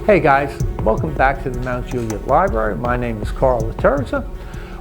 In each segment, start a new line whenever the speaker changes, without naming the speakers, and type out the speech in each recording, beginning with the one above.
Hey guys, welcome back to the Mount Juliet Library. My name is Carl Laterza.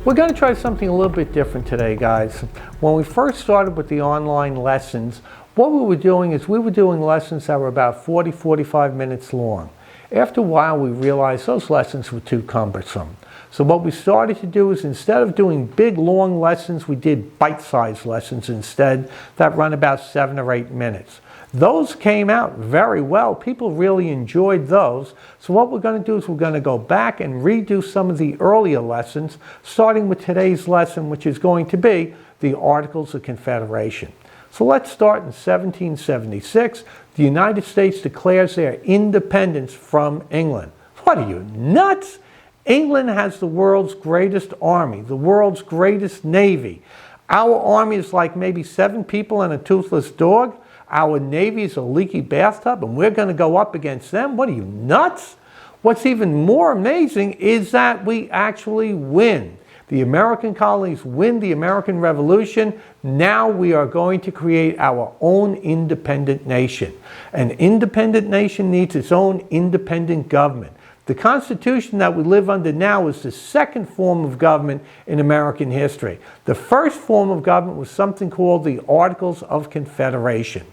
We're going to try something a little bit different today, guys. When we first started with the online lessons, what we were doing is we were doing lessons that were about 40-45 minutes long. After a while, we realized those lessons were too cumbersome. So what we started to do is instead of doing big, long lessons, we did bite-sized lessons instead that run about 7 or 8 minutes. Those came out very well. People really enjoyed those. So what we're going to do is we're going to go back and redo some of the earlier lessons, starting with today's lesson, which is going to be the Articles of Confederation. So let's start in 1776. The United States declares their independence from England. What are you, nuts? England has the world's greatest army, the world's greatest navy. Our army is like maybe 7 people and a toothless dog. Our Navy is a leaky bathtub, and we're going to go up against them? What are you, nuts? What's even more amazing is that we actually win. The American colonies win the American Revolution. Now we are going to create our own independent nation. An independent nation needs its own independent government. The Constitution that we live under now is the second form of government in American history. The first form of government was something called the Articles of Confederation.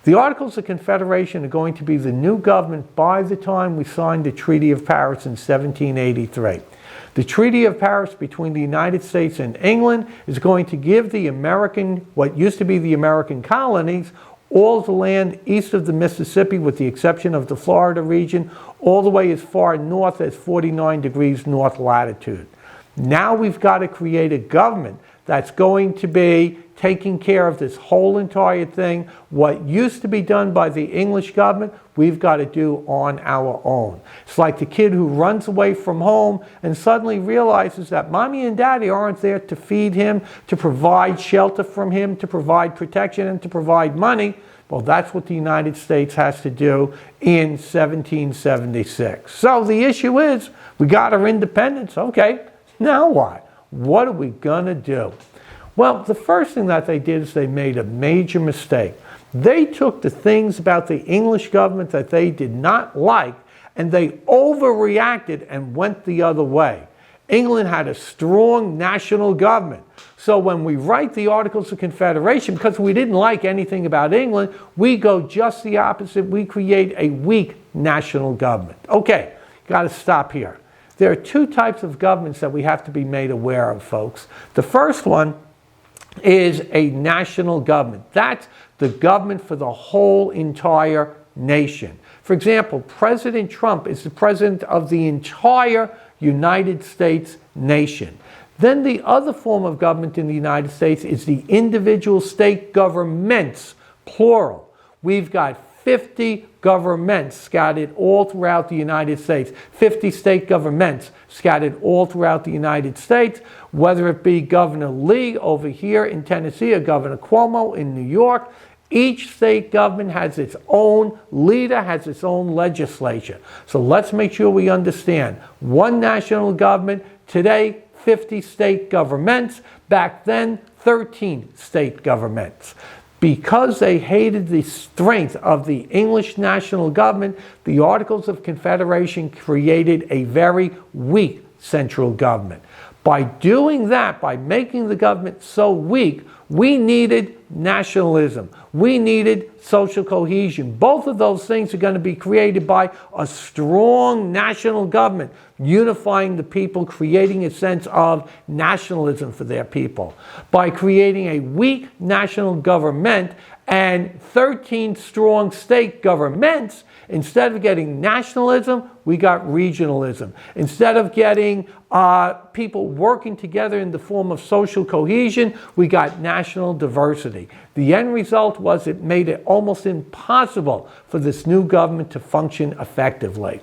The Articles of Confederation are going to be the new government by the time we signed the Treaty of Paris in 1783. The Treaty of Paris between the United States and England is going to give the what used to be the American colonies, all the land east of the Mississippi with the exception of the Florida region, all the way as far north as 49 degrees north latitude. Now we've got to create a government that's going to be taking care of this whole entire thing. What used to be done by the English government, we've got to do on our own. It's like the kid who runs away from home and suddenly realizes that mommy and daddy aren't there to feed him, to provide shelter from him, to provide protection, and to provide money. Well, that's what the United States has to do in 1776. So the issue is, we got our independence. Okay, now what? What are we going to do? Well, the first thing that they did is they made a major mistake. They took the things about the English government that they did not like and they overreacted and went the other way. England had a strong national government. So when we write the Articles of Confederation, because we didn't like anything about England, we go just the opposite. We create a weak national government. Okay, got to stop here. There are 2 types of governments that we have to be made aware of, folks. The first one is a national government. That's the government for the whole entire nation. For example, President Trump is the president of the entire United States nation. Then the other form of government in the United States is the individual state governments, plural. We've got 50 governments scattered all throughout the United States. 50 state governments scattered all throughout the United States, whether it be Governor Lee over here in Tennessee or Governor Cuomo in New York. Each state government has its own leader, has its own legislature. So let's make sure we understand. One national government, today 50 state governments, back then 13 state governments. Because they hated the strength of the English national government, the Articles of Confederation created a very weak central government. By doing that, by making the government so weak, we needed nationalism. We needed social cohesion. Both of those things are going to be created by a strong national government, unifying the people, creating a sense of nationalism for their people. By creating a weak national government and 13 strong state governments, instead of getting nationalism, we got regionalism. Instead of getting people working together in the form of social cohesion, we got national diversity. The end result was it made it almost impossible for this new government to function effectively.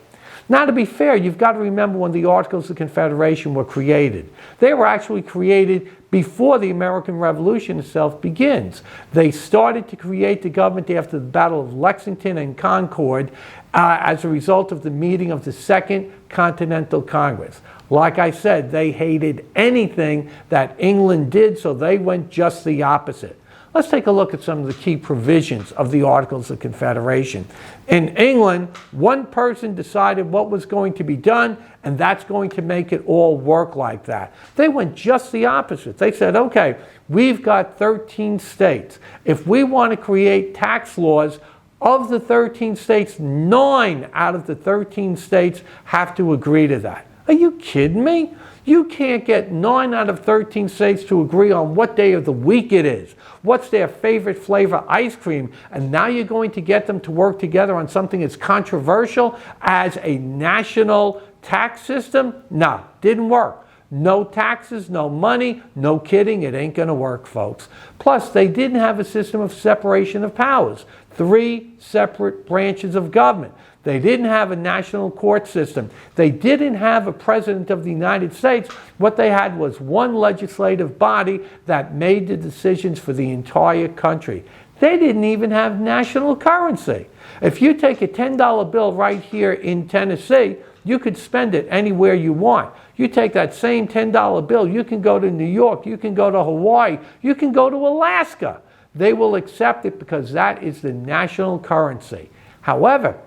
Now, to be fair, you've got to remember when the Articles of Confederation were created. They were actually created before the American Revolution itself begins. They started to create the government after the Battle of Lexington and Concord as a result of the meeting of the Second Continental Congress. Like I said, they hated anything that England did, so they went just the opposite. Let's take a look at some of the key provisions of the Articles of Confederation. In England, one person decided what was going to be done, and that's going to make it all work like that. They went just the opposite. They said, okay, we've got 13 states. If we want to create tax laws, of the 13 states, 9 out of the 13 states have to agree to that. Are you kidding me? You can't get 9 out of 13 states to agree on what day of the week it is, what's their favorite flavor ice cream, and now you're going to get them to work together on something as controversial as a national tax system? No, didn't work. No taxes, no money, no kidding, it ain't going to work, folks. Plus, they didn't have a system of separation of powers. 3 separate branches of government. They didn't have a national court system. They didn't have a president of the United States. What they had was one legislative body that made the decisions for the entire country. They didn't even have national currency. If you take a $10 bill right here in Tennessee, you could spend it anywhere you want. You take that same $10 bill, you can go to New York, you can go to Hawaii, you can go to Alaska. They will accept it because that is the national currency. However,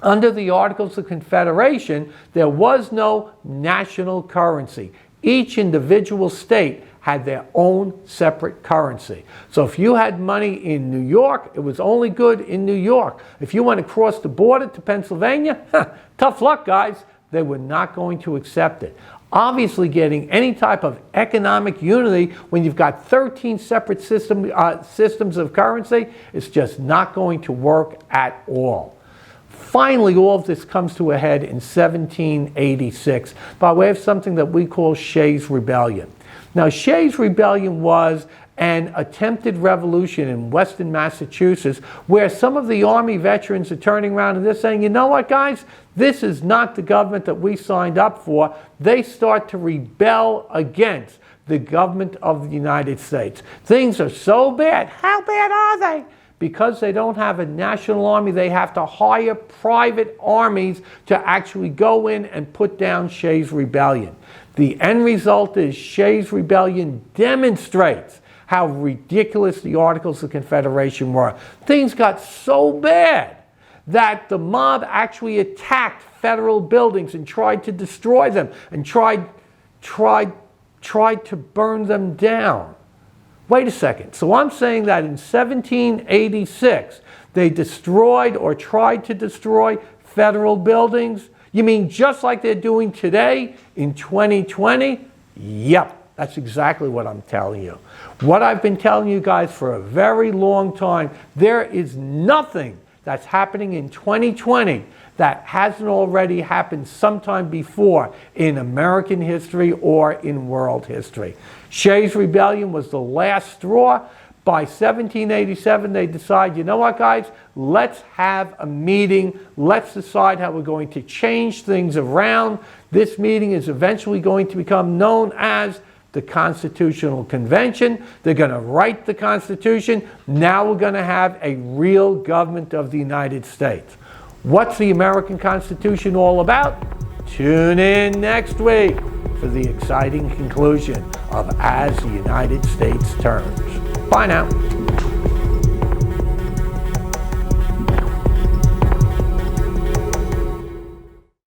under the Articles of Confederation, there was no national currency. Each individual state had their own separate currency. So if you had money in New York, it was only good in New York. If you went across the border to Pennsylvania, tough luck, guys. They were not going to accept it. Obviously, getting any type of economic unity when you've got 13 separate systems of currency is just not going to work at all. Finally, all of this comes to a head in 1786 by way of something that we call Sheas Rebellion. Now, Sheas Rebellion was an attempted revolution in Western Massachusetts where some of the Army veterans are turning around and they're saying, you know what, guys? This is not the government that we signed up for. They start to rebel against the government of the United States. Things are so bad. How bad are they? Because they don't have a national army, they have to hire private armies to actually go in and put down Sheas Rebellion. The end result is Sheas Rebellion demonstrates how ridiculous the Articles of Confederation were. Things got so bad that the mob actually attacked federal buildings and tried to destroy them and tried to burn them down. Wait a second. So I'm saying that in 1786, they destroyed or tried to destroy federal buildings? You mean just like they're doing today in 2020? Yep. That's exactly what I'm telling you. What I've been telling you guys for a very long time, there is nothing that's happening in 2020 that hasn't already happened sometime before in American history or in world history. Sheas Rebellion was the last straw. By 1787, they decide, you know what, guys? Let's have a meeting. Let's decide how we're going to change things around. This meeting is eventually going to become known as the Constitutional Convention. They're going to write the Constitution. Now we're going to have a real government of the United States. What's the American Constitution all about? Tune in next week for the exciting conclusion of As the United States Turns. Bye now.